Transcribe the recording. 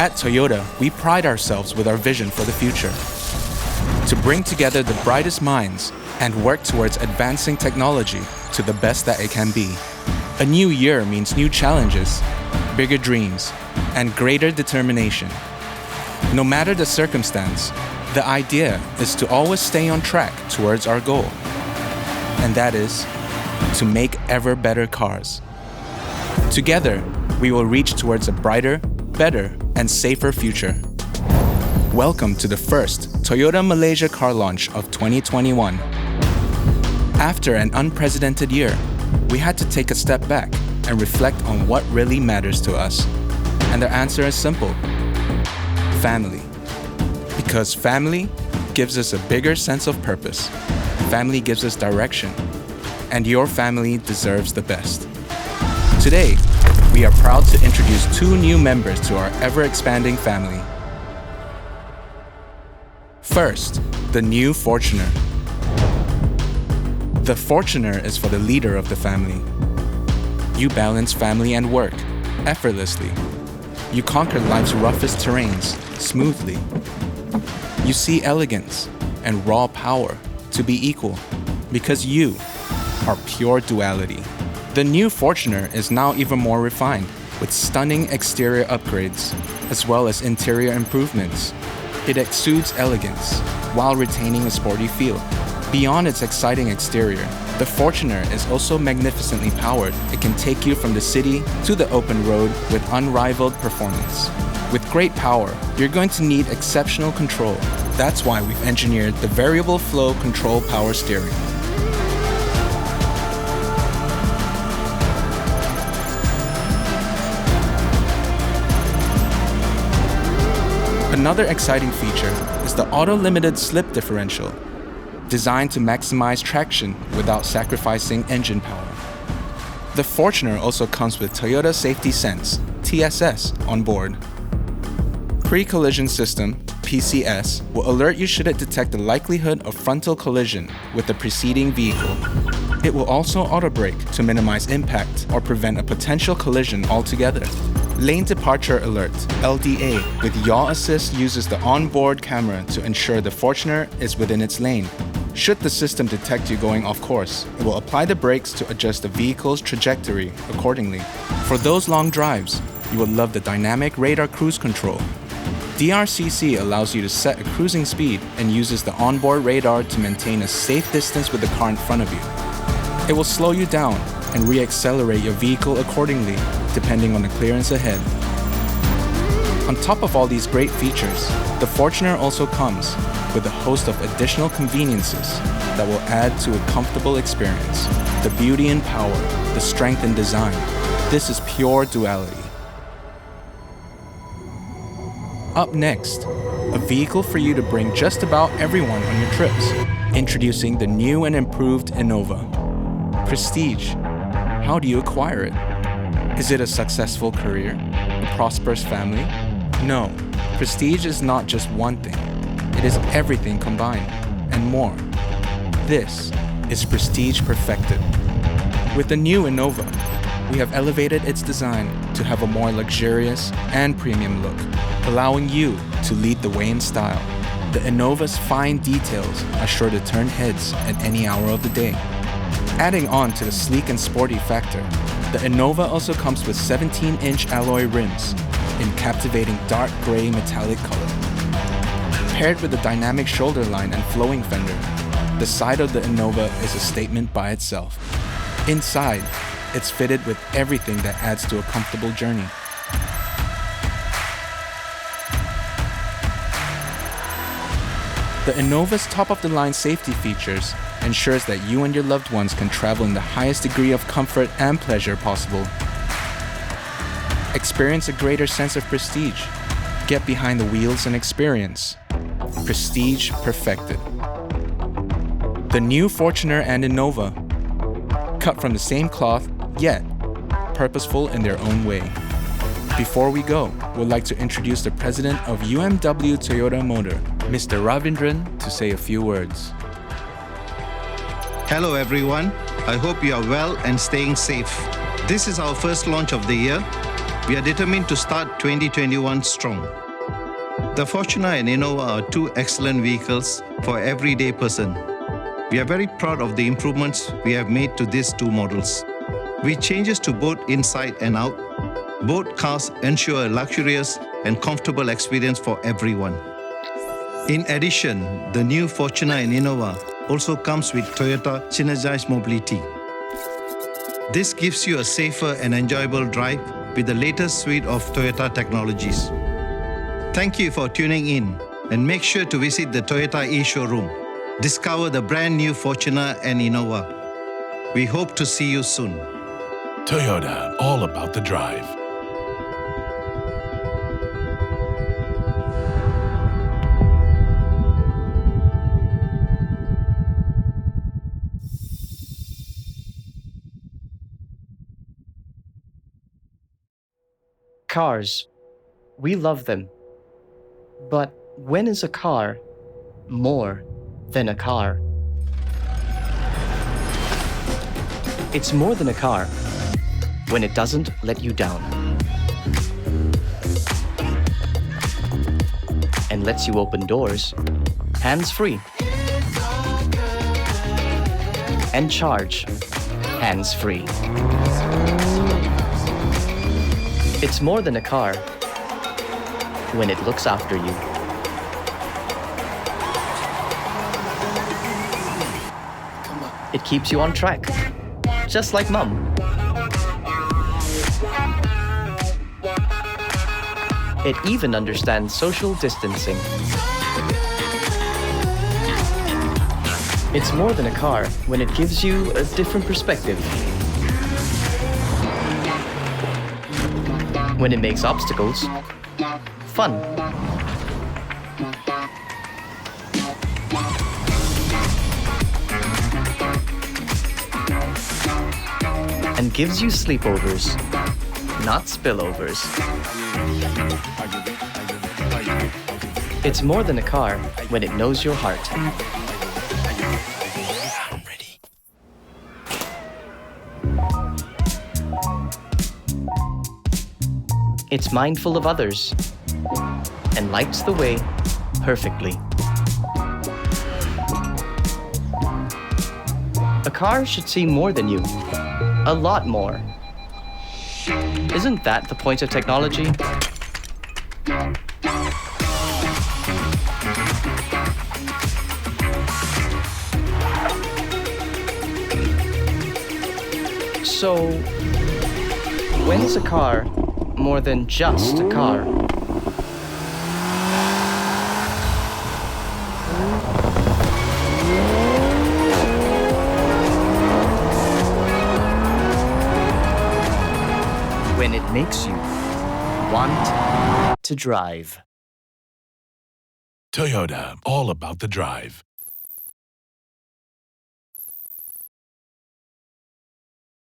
At Toyota, we pride ourselves with our vision for the future. To bring together the brightest minds and work towards advancing technology to the best that it can be. A new year means new challenges, bigger dreams, and greater determination. No matter the circumstance, the idea is to always stay on track towards our goal. And that is to make ever better cars. Together, we will reach towards a brighter, better, and safer future. Welcome to the first Toyota Malaysia car launch of 2021. After an unprecedented year, we had to take a step back and reflect on what really matters to us. And the answer is simple: family. Because family gives us a bigger sense of purpose. Family gives us direction. And your family deserves the best. Today, we are proud to introduce 2 new members to our ever-expanding family. First, the new Fortuner. The Fortuner is for the leader of the family. You balance family and work effortlessly. You conquer life's roughest terrains smoothly. You see elegance and raw power to be equal because you are pure duality. The new Fortuner is now even more refined with stunning exterior upgrades as well as interior improvements. It exudes elegance while retaining a sporty feel. Beyond its exciting exterior, the Fortuner is also magnificently powered. It can take you from the city to the open road with unrivaled performance. With great power, you're going to need exceptional control. That's why we've engineered the variable flow control power steering. Another exciting feature is the auto-limited slip differential, designed to maximize traction without sacrificing engine power. The Fortuner also comes with Toyota Safety Sense, TSS, on board. Pre-collision system, PCS, will alert you should it detect the likelihood of frontal collision with the preceding vehicle. It will also auto-brake to minimize impact or prevent a potential collision altogether. Lane Departure Alert, LDA, with Yaw Assist uses the onboard camera to ensure the Fortuner is within its lane. Should the system detect you going off course, it will apply the brakes to adjust the vehicle's trajectory accordingly. For those long drives, you will love the dynamic radar cruise control. DRCC allows you to set a cruising speed and uses the onboard radar to maintain a safe distance with the car in front of you. It will slow you down and re-accelerate your vehicle accordingly, depending on the clearance ahead. On top of all these great features, the Fortuner also comes with a host of additional conveniences that will add to a comfortable experience. The beauty and power, the strength and design. This is pure duality. Up next, a vehicle for you to bring just about everyone on your trips. Introducing the new and improved Innova. Prestige. How do you acquire it? Is it a successful career? A prosperous family? No, prestige is not just one thing. It is everything combined, and more. This is Prestige Perfected. With the new Innova, we have elevated its design to have a more luxurious and premium look, allowing you to lead the way in style. The Innova's fine details are sure to turn heads at any hour of the day. Adding on to the sleek and sporty factor, the Innova also comes with 17-inch alloy rims in captivating dark gray metallic color. Paired with a dynamic shoulder line and flowing fender, the side of the Innova is a statement by itself. Inside, it's fitted with everything that adds to a comfortable journey. The Innova's top-of-the-line safety features ensures that you and your loved ones can travel in the highest degree of comfort and pleasure possible. Experience a greater sense of prestige. Get behind the wheels and experience. Prestige Perfected. The new Fortuner and Innova. Cut from the same cloth, yet purposeful in their own way. Before we go, we'd like to introduce the president of UMW Toyota Motor, Mr. Ravindran, to say a few words. Hello everyone, I hope you are well and staying safe. This is our first launch of the year. We are determined to start 2021 strong. The Fortuner and Innova are two excellent vehicles for everyday person. We are very proud of the improvements we have made to these two models. With changes to both inside and out, both cars ensure a luxurious and comfortable experience for everyone. In addition, the new Fortuner and Innova also comes with Toyota Synergized Mobility. This gives you a safer and enjoyable drive with the latest suite of Toyota technologies. Thank you for tuning in, and make sure to visit the Toyota e-showroom. Discover the brand new Fortuner and Innova. We hope to see you soon. Toyota, all about the drive. Cars. We love them. But when is a car more than a car? It's more than a car when it doesn't let you down and lets you open doors hands-free and charge hands-free. It's more than a car when it looks after you. It keeps you on track, just like Mum. It even understands social distancing. It's more than a car when it gives you a different perspective. When it makes obstacles fun. And gives you sleepovers, not spillovers. It's more than a car when it knows your heart. It's mindful of others and lights the way perfectly. A car should see more than you, a lot more. Isn't that the point of technology? So, when's a car more than just a car? When it makes you want to drive. Toyota, all about the drive.